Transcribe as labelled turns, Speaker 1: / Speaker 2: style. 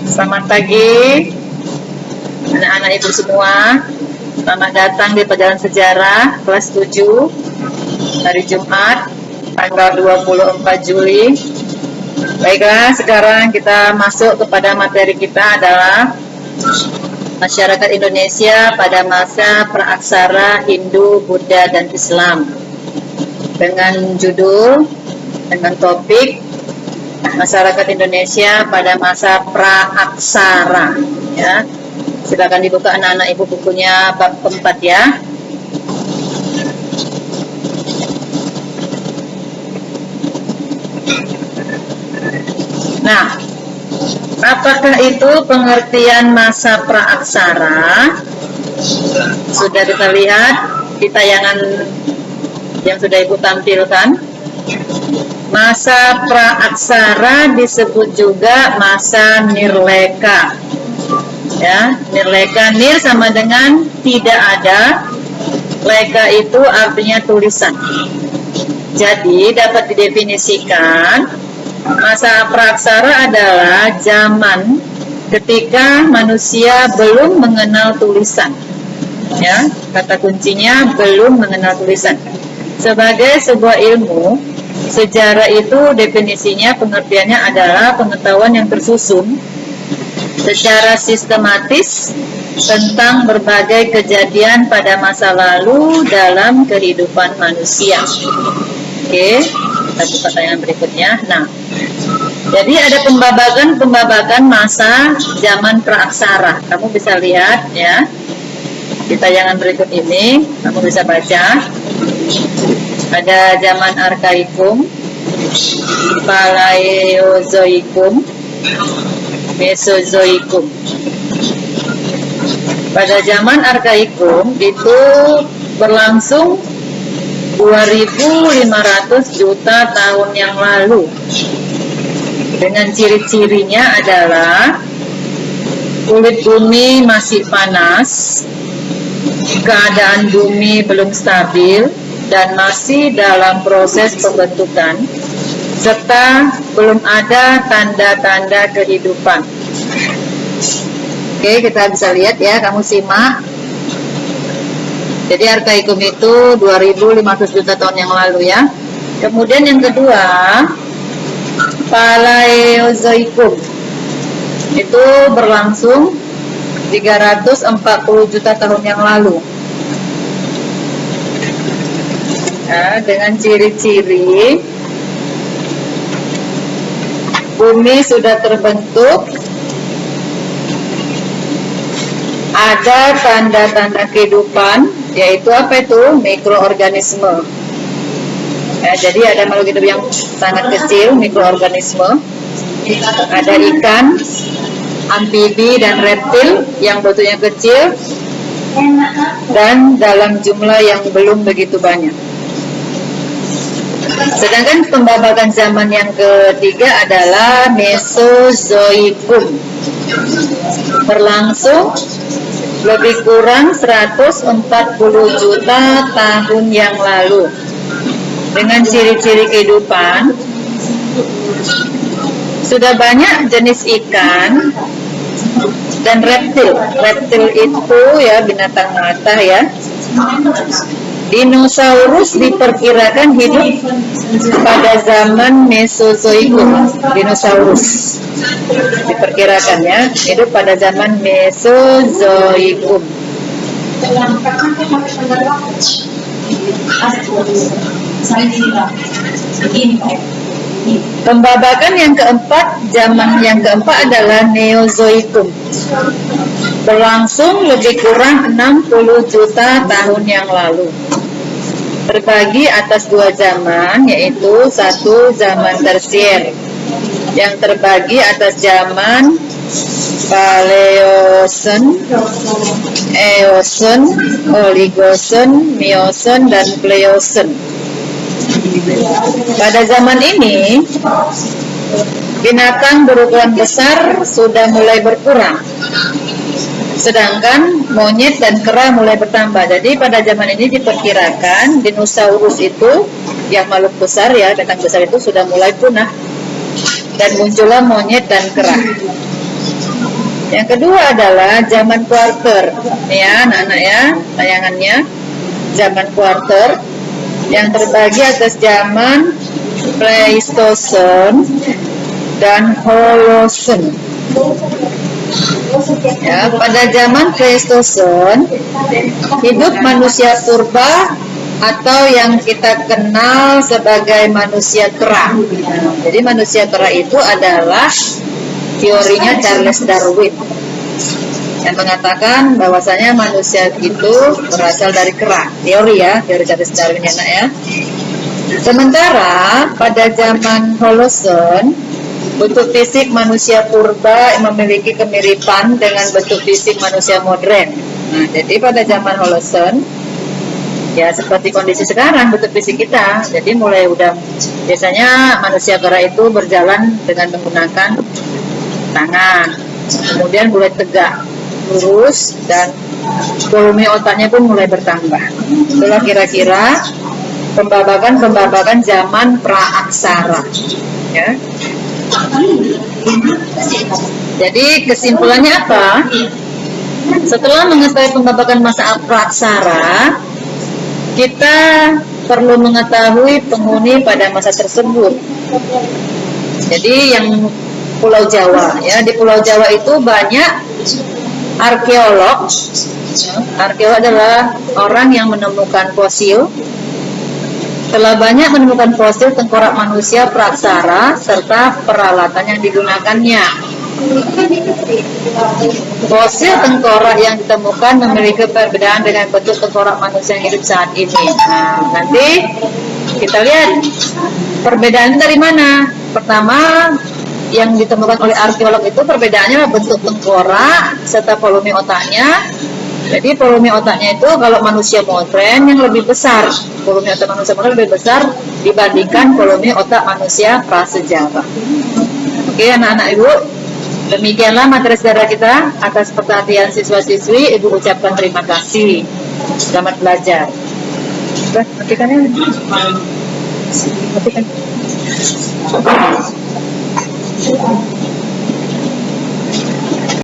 Speaker 1: Selamat pagi anak-anak ibu semua. Selamat datang di pelajaran sejarah kelas 7 hari Jumat tanggal 24 Juli. Baiklah, sekarang kita masuk kepada materi kita adalah masyarakat Indonesia pada masa praaksara Hindu, Buddha, dan Islam, dengan judul, dengan topik masyarakat Indonesia pada masa praaksara. Ya, silakan dibuka anak-anak ibu bukunya bab keempat ya. Nah, apakah itu pengertian masa praaksara? Sudah kita lihat di tayangan yang sudah ibu tampilkan. Masa praaksara disebut juga masa nirleka. Ya, nirleka, nir sama dengan tidak ada, leka itu artinya tulisan. Jadi dapat didefinisikan masa praaksara adalah zaman ketika manusia belum mengenal tulisan. Ya, kata kuncinya belum mengenal tulisan. Sebagai sebuah ilmu, sejarah itu definisinya, pengertiannya adalah pengetahuan yang tersusun secara sistematis tentang berbagai kejadian pada masa lalu dalam kehidupan manusia. Oke, kita buka tayangan berikutnya. Nah, jadi ada pembabakan masa zaman praaksara. Kamu bisa lihat ya di tayangan berikut ini, kamu bisa baca. Ada zaman arkaikum, paleozoikum, mesozoikum. Pada zaman arkaikum itu berlangsung 2500 juta tahun yang lalu. Dengan ciri-cirinya adalah kulit bumi masih panas, keadaan bumi belum stabil dan masih dalam proses pembentukan, serta belum ada tanda-tanda kehidupan. Oke, kita bisa lihat ya, kamu simak. Jadi arkaikum itu 2500 juta tahun yang lalu ya. Kemudian yang kedua, paleozoikum. Itu berlangsung 340 juta tahun yang lalu. Ya, dengan ciri-ciri bumi sudah terbentuk, ada tanda-tanda kehidupan, yaitu apa itu? Mikroorganisme. Ya, jadi ada makhluk hidup yang sangat kecil, mikroorganisme. Ada ikan, amfibi dan reptil yang bentuknya kecil dan dalam jumlah yang belum begitu banyak. Sedangkan pembabakan zaman yang ketiga adalah mesozoikum, berlangsung lebih kurang 140 juta tahun yang lalu. Dengan ciri-ciri kehidupan, sudah banyak jenis ikan dan reptil. Reptil itu ya binatang melata ya. Dinosaurus diperkirakan hidup pada zaman Mesozoikum. Dinosaurus diperkirakan ya hidup pada zaman Mesozoikum. Pembabakan yang keempat, zaman yang keempat adalah Neozoikum, berlangsung lebih kurang 60 juta tahun yang lalu. Terbagi atas dua zaman, yaitu satu zaman tersier yang terbagi atas zaman Paleosen, Eosen, Oligosen, Miosen, dan Pleosen. Pada zaman ini, binatang berukuran besar sudah mulai berkurang, sedangkan monyet dan kera mulai bertambah. Jadi pada zaman ini diperkirakan dinosaurus itu, yang makhluk besar ya, binatang besar itu sudah mulai punah, dan muncullah monyet dan kera. Yang kedua adalah zaman kuarter. Ini ya anak-anak ya, tayangannya. Zaman kuarter yang terbagi atas zaman Pleistocene dan Holocene. Ya, pada zaman Pleistocene hidup manusia purba atau yang kita kenal sebagai manusia kera. Jadi manusia kera itu adalah teorinya Charles Darwin yang mengatakan bahwasanya manusia itu berasal dari kera. Teori ya, teori Charles Darwin ya, nak ya. Sementara pada zaman Holocene bentuk fisik manusia purba memiliki kemiripan dengan bentuk fisik manusia modern. Nah, jadi pada zaman Holocene ya seperti kondisi sekarang bentuk fisik kita. Jadi mulai udah biasanya manusia kera itu berjalan dengan menggunakan tangan, kemudian mulai tegak, lurus, dan volume otaknya pun mulai bertambah. Itulah kira-kira pembabakan zaman praaksara. Ya. Jadi kesimpulannya apa? Setelah mengetahui pembabakan masa praaksara, kita perlu mengetahui penghuni pada masa tersebut. Jadi yang Pulau Jawa ya, di Pulau Jawa itu banyak arkeolog. Arkeolog adalah orang yang menemukan fosil. Telah banyak menemukan fosil tengkorak manusia praaksara serta peralatan yang digunakannya. Fosil tengkorak yang ditemukan memiliki perbedaan dengan bentuk tengkorak manusia yang hidup saat ini. Nah, nanti kita lihat perbedaan dari mana. Pertama, yang ditemukan oleh arkeolog itu perbedaannya bentuk tengkorak serta volume otaknya. Jadi volume otaknya itu kalau manusia modern yang lebih besar, volume otak manusia modern lebih besar dibandingkan volume otak manusia prasejarah. Oke anak-anak ibu, demikianlah materi sejarah kita. Atas perhatian siswa-siswi, ibu ucapkan terima kasih. Selamat belajar. Sudah, matikan ya. Matikan.